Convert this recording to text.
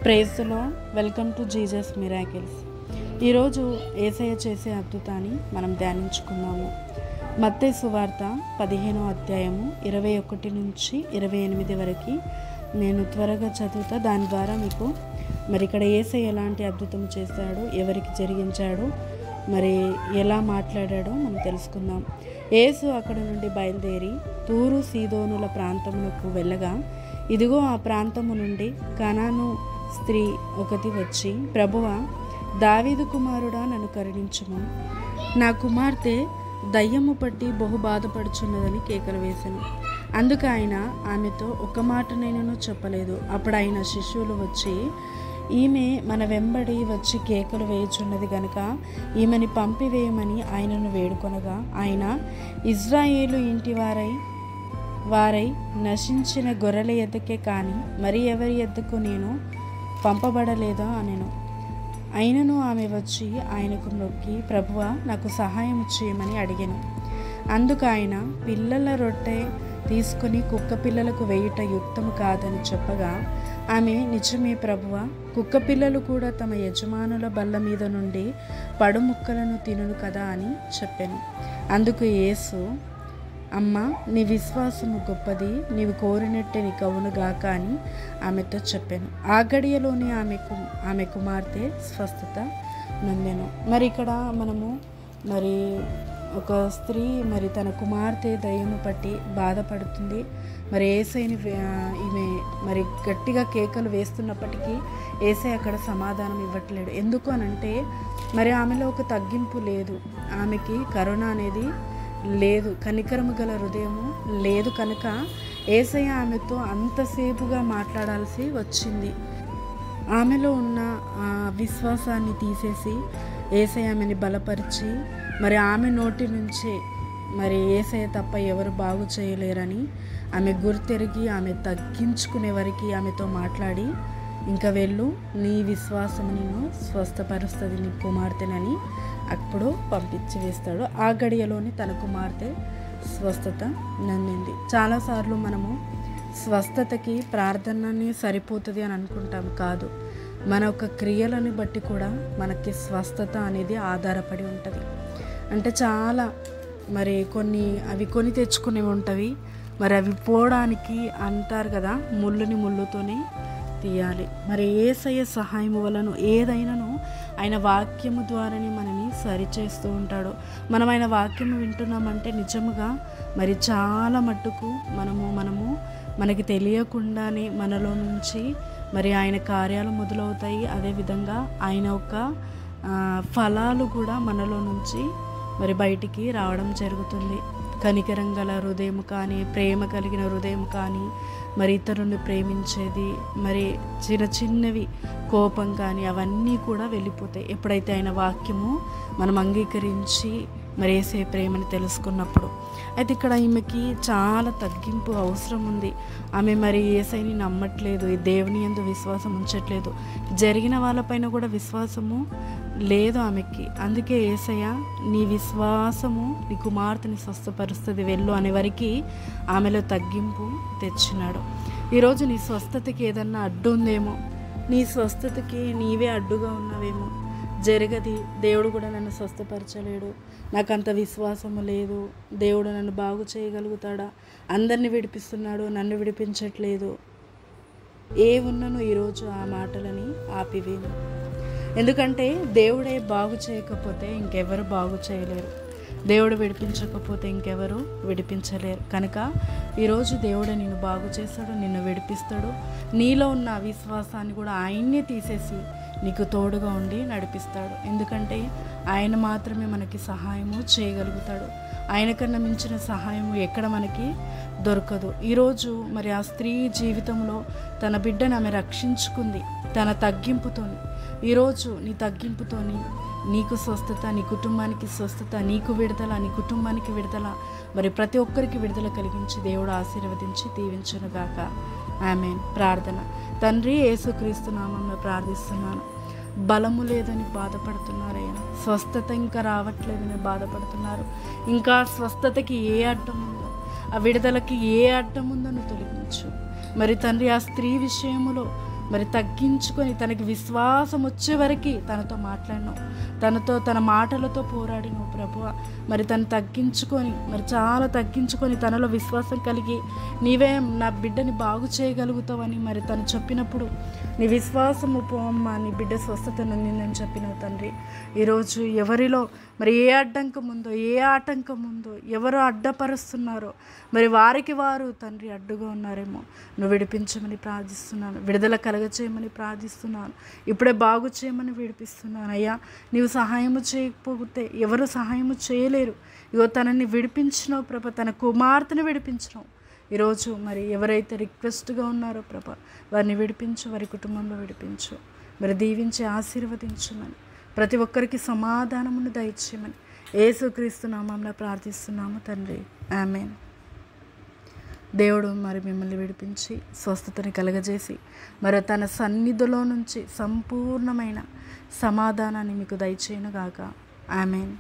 Praise the Lord. Welcome to Jesus miracles. ఈరోజు యేసయ్య చేసే అద్భుతాన్ని మనం ధ్యానించుకున్నాము. మత్తయి సువార్త 15వ అధ్యాయము 21 నుంచి 28 వరకు నేను త్వరగా చదువుతా. దాని ద్వారా మీకు ఇక్కడ యేసయ్య ఎలాంటి అద్భుతం చేశాడు, ఎవరికి జరిగించాడు, ఎలా మాట్లాడాడో మనం తెలుసుకుందాం. యేసు అక్కడ నుండి బయలుదేరి తూరు సీదోనుల ప్రాంతమునకు వెళ్ళగా, ఇదిగో ఆ ప్రాంతము నుండి కనాను స్త్రీ ఒకటి వచ్చి, ప్రభువా, దావీదు కుమారుడా, నన్ను కరుణించుము, నా కుమార్తె దయ్యము పట్టి బహు బాధపడుచున్నదని కేకలు వేసెను. అందుకు ఆయన ఆమెతో ఒక మాటనైనను చెప్పలేదు. అప్పుడు ఆయన శిష్యులు వచ్చి, ఈమె మన వెంబడి వచ్చి కేకలు వేయుచున్నది గనుక ఈమెని పంపివేయమని ఆయనను వేడుకొనగా, ఆయన, ఇజ్రాయేలు ఇంటి వారై నశించిన గొర్రెల ఎద్దకే కానీ మరి ఎవరి ఎద్దకు నేను పంపబడలేదా అనెను. అయినను ఆమె వచ్చి ఆయనకు మొక్కి, ప్రభువా, నాకు సహాయం చేయమని అడిగాను. అందుకు ఆయన, పిల్లల రొట్టె తీసుకుని కుక్క పిల్లలకు వేయుట యుక్తము కాదని చెప్పగా, ఆమె, నిజమే ప్రభువా, కుక్క పిల్లలు కూడా తమ యజమానుల బల్ల మీద నుండి పడుముక్కలను తినును కదా అని చెప్పాను. అందుకు యేసు, అమ్మా, నీ విశ్వాసము గొప్పది, నీవు కోరినట్టే నీకు అవునుగాక అని ఆమెతో చెప్పాను. ఆ గడియలోనే ఆమె కుమార్తె స్వస్థత నొందెను. ఇక్కడ మనము ఒక స్త్రీ తన కుమార్తె దయ్యము పట్టి బాధపడుతుంది. యేసయ్యని ఈమె గట్టిగా కేకలు వేస్తున్నప్పటికీ యేసయ్య అక్కడ సమాధానం ఇవ్వట్లేడు. ఎందుకు అనంటే ఆమెలో ఒక తగ్గింపు లేదు, ఆమెకి కరుణ అనేది లేదు, కనికరము గల హృదయము లేదు. కనుక యేసయ్య ఆమెతో అంతసేపుగా మాట్లాడాల్సి వచ్చింది. ఆమెలో ఉన్న విశ్వాసాన్ని తీసేసి యేసయ్య ఆమెని బలపరిచి ఆమె నోటి నుంచే యేసయ్య తప్ప ఎవరు బాగు చేయలేరని ఆమె గుర్తెరిగి ఆమె తగ్గించుకునే వరకు ఆమెతో మాట్లాడి, ఇంకా వెళ్ళు, నీ విశ్వాసము నిన్ను స్వస్థపరుస్తుంది, నీ కుమార్తెనని అప్పుడు పంపించి వేస్తాడు. ఆ గడియలోని తన కుమార్తె స్వస్థత నొందింది. చాలాసార్లు మనము స్వస్థతకి ప్రార్థనని సరిపోతుంది అని అనుకుంటాం. కాదు, మన యొక్క క్రియలను బట్టి కూడా మనకి స్వస్థత అనేది ఆధారపడి ఉంటుంది. అంటే చాలా కొని తెచ్చుకునేవి ఉంటవి, అవి పోవడానికి అంటారు కదా, ముళ్ళుని ముళ్ళుతోనే తీయాలి. యేసయ్య సహాయం వలన ఏదైనాను ఆయన వాక్యము ద్వారానే మనని సరిచేస్తూ ఉంటాడు. మనం ఆయన వాక్యము వింటున్నామంటే నిజముగా చాలా మట్టుకు మనకి తెలియకుండానే మనలో నుంచి ఆయన కార్యాలు మొదలవుతాయి. అదేవిధంగా ఆయన యొక్క ఫలాలు కూడా మనలో నుంచి బయటికి రావడం జరుగుతుంది. కనికరం గల హృదయం కానీ, ప్రేమ కలిగిన హృదయం కానీ, ఇతరులను ప్రేమించేది, చిన్నవి కోపం కానీ, అవన్నీ కూడా వెళ్ళిపోతాయి ఎప్పుడైతే ఆయన వాక్యము మనం అంగీకరించి యేసే ప్రేమని తెలుసుకున్నప్పుడు. అయితే ఇక్కడ ఈమెకి చాలా తగ్గింపు అవసరం ఉంది. ఆమె యేసయ్యని నమ్మట్లేదు, ఈ దేవుని యందు విశ్వాసం ఉంచట్లేదు, జరిగిన వాళ్ళపైన కూడా విశ్వాసము లేదు ఆమెకి. అందుకే యేసయ్య, నీ విశ్వాసము నీ కుమార్తెని స్వస్థపరుస్తుంది, వెళ్ళు అనే వరకు ఆమెలో తగ్గింపు తెచ్చినాడు. ఈరోజు నీ స్వస్థతకి ఏదన్నా అడ్డు ఉందేమో, నీ స్వస్థతకి నీవే అడ్డుగా ఉన్నావేమో. జరగది, దేవుడు కూడా నన్ను స్వస్థపరచలేడు, నాకు అంత విశ్వాసము లేదు, దేవుడు నన్ను బాగు చేయగలుగుతాడా, అందరిని విడిపిస్తున్నాడు, నన్ను విడిపించట్లేదు, ఏ ఉన్నను ఈరోజు ఆ మాటలని ఆపివేను. ఎందుకంటే దేవుడే బాగు చేయకపోతే ఇంకెవరు బాగు చేయలేరు, దేవుడు విడిపించకపోతే ఇంకెవరు విడిపించలేరు. కనుక ఈరోజు దేవుడే నిన్ను బాగు చేస్తాడు, నిన్ను విడిపిస్తాడు. నీలో ఉన్న విశ్వాసాన్ని కూడా ఆయన్నే తీసేసి నీకు తోడుగా ఉండి నడిపిస్తాడు. ఎందుకంటే ఆయన మాత్రమే మనకి సహాయము చేయగలుగుతాడు. ఆయన కన్నా మించిన సహాయము ఎక్కడ మనకి దొరకదు. ఈరోజు ఆ స్త్రీ జీవితంలో తన బిడ్డను ఆమె రక్షించుకుంది తన తగ్గింపుతో. ఈరోజు నీ తగ్గింపుతోని నీకు స్వస్థత, నీ కుటుంబానికి స్వస్థత, నీకు విడుదల, నీ కుటుంబానికి విడుదల, ప్రతి ఒక్కరికి విడుదల కలిగించి దేవుడు ఆశీర్వదించి దీవించునుగాక. ఆమేన్. ప్రార్థన. తండ్రి, యేసుక్రీస్తు నామములో ప్రార్థిస్తున్నాను. బలము లేదని బాధపడుతున్నారయ్యా, స్వస్థత ఇంకా రావట్లేదని బాధపడుతున్నారు. ఇంకా స్వస్థతకి ఏ అడ్డం ఉందో, ఆ విడుదలకి ఏ అడ్డం ఉందో నువ్వు తొలగించు. తండ్రి, ఆ స్త్రీ విషయములో మరి తగ్గించుకొని తనకి విశ్వాసం వచ్చే వరకు తనతో మాట్లాడినావు, తనతో తన మాటలతో పోరాడినావు ప్రభువా. మరి తను తగ్గించుకొని, మరి చాలా తగ్గించుకొని తనలో విశ్వాసం కలిగి నీవే నా బిడ్డని బాగు చేయగలుగుతావని మరి తను చెప్పినప్పుడు నీ విశ్వాసము పోమ్మా, నీ బిడ్డ స్వస్థత నొందిందని చెప్పినావు తండ్రి. ఈరోజు ఎవరిలో మరి ఏ అడ్డంకం ఉందో, ఏ ఆటంకం ఉందో, ఎవరు అడ్డపరుస్తున్నారో మరి వారికి వారు తండ్రి అడ్డుగా ఉన్నారేమో, నువ్వు విడిపించమని ప్రార్థిస్తున్నాను, విడుదల కలగచేయమని ప్రార్థిస్తున్నాను, ఇప్పుడే బాగు చేయమని విడిపిస్తున్నాను అయ్యా. నీవు సహాయము చేయకపోతే ఎవరు సహాయము చేయలేరు. ఇగో తనని విడిపించినావు ప్రభ, తన కుమార్తెను విడిపించినావు. ఈరోజు మరి ఎవరైతే రిక్వెస్ట్గా ఉన్నారో ప్రభ, వారిని విడిపించు, వారి కుటుంబంలో విడిపించు, మరి దీవించి ఆశీర్వదించమని, ప్రతి ఒక్కరికి సమాధానమును దయచేయమని యేసుక్రీస్తు నామమున ప్రార్థిస్తున్నాము తండ్రి, ఆమేన్. దేవుడు మరి మిమ్మల్ని విడిపించి స్వస్థతని కలగజేసి మరి తన సన్నిధిలో నుంచి సంపూర్ణమైన సమాధానాన్ని మీకు దయచేయునుగాక, ఆమేన్.